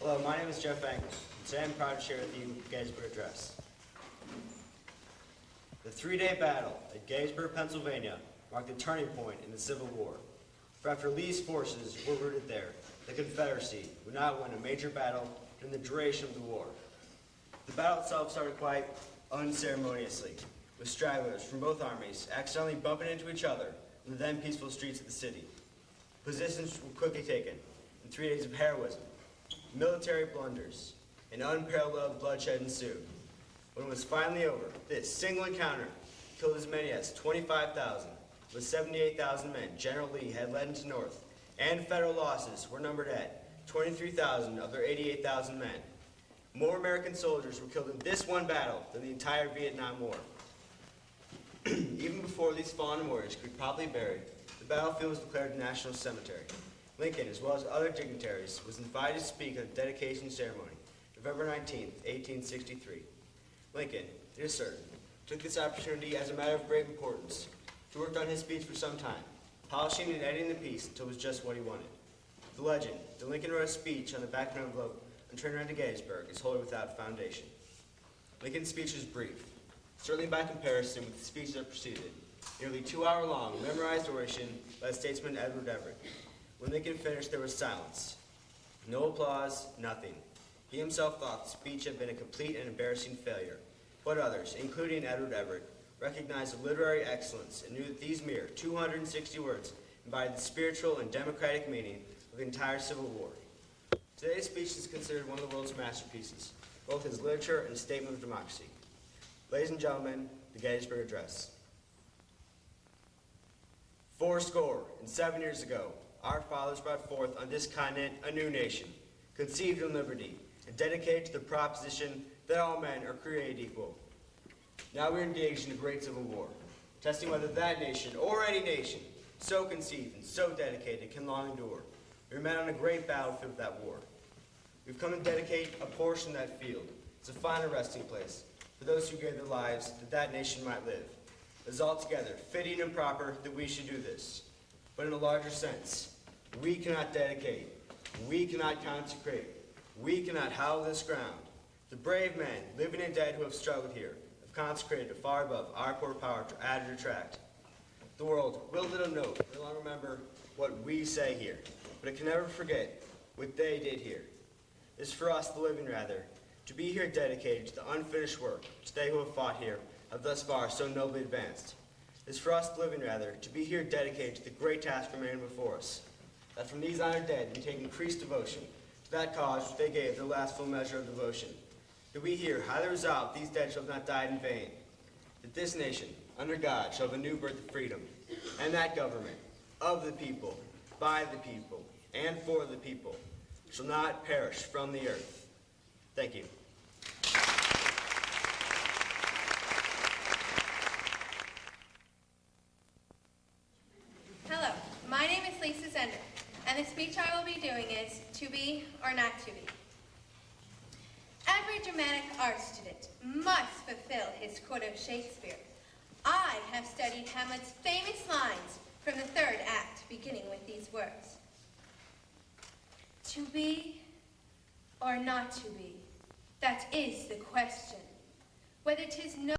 Hello, my name is Jeff Angle. Today I'm proud to share with you the Gettysburg Address. The three-day battle at Gettysburg, Pennsylvania marked a turning point in the Civil War. For after Lee's forces were routed there, the Confederacy would not win a major battle during the duration of the war. The battle itself started quite unceremoniously, with stragglers from both armies accidentally bumping into each other on the then peaceful streets of the city. Positions were quickly taken, and 3 days of heroism, military blunders, and unparalleled bloodshed ensued. When it was finally over, this single encounter killed as many as 25,000, with 78,000 men General Lee had led into North, and federal losses were numbered at 23,000 of their 88,000 men. More American soldiers were killed in this one battle than the entire Vietnam War. Even before these fallen warriors could be properly buried, the battlefield was declared a national cemetery. Lincoln, as well as other dignitaries, was invited to speak at the dedication ceremony, November 19, 1863. Lincoln, it is certain, took this opportunity as a matter of great importance. He worked on his speech for some time, polishing and editing the piece until it was just what he wanted. The legend that Lincoln wrote a speech on the back of an envelope and turned around to Gettysburg is wholly without foundation. Lincoln's speech was brief, certainly by comparison with the speech that preceded, nearly 2-hour-long memorized oration by the statesman Edward Everett. When Lincoln finished, there was silence. No applause, nothing. He himself thought the speech had been a complete and embarrassing failure, but others, including Edward Everett, recognized the literary excellence and knew that these mere 260 words embodied the spiritual and democratic meaning of the entire Civil War. Today's speech is considered one of the world's masterpieces, both as literature and a statement of democracy. Ladies and gentlemen, the Gettysburg Address. 77 years ago, our fathers brought forth on this continent a new nation, conceived in liberty, and dedicated to the proposition that all men are created equal. Now we are engaged in a great civil war, testing whether that nation, or any nation, so conceived and so dedicated, can long endure. We are met on a great battlefield of that war. We've come to dedicate a portion of that field as a final resting place for those who gave their lives that that nation might live. It is altogether fitting and proper that we should do this. But in a larger sense, we cannot dedicate, we cannot consecrate, we cannot hallow this ground. The brave men, living and dead, who have struggled here, have consecrated it far above our poor power to add or detract. The world will little note, will long remember what we say here, but it can never forget what they did here. It is for us, the living rather, to be here dedicated to the unfinished work which they who have fought here have thus far so nobly advanced. It is for us, the living rather, to be here dedicated to the great task remaining before us, that from these honored dead we take increased devotion to that cause which they gave their last full measure of devotion. That we here highly resolve these dead shall have not died in vain, that this nation, under God, shall have a new birth of freedom, and that government, of the people, by the people, and for the people, shall not perish from the earth. Thank you. Hello, my name is Lisa Zender, and the speech I will be doing is To Be or Not to Be. Every dramatic art student must fulfill his quota of Shakespeare. I have studied Hamlet's famous lines from the third act, beginning with these words. To be or not to be, that is the question. Whether 'tis no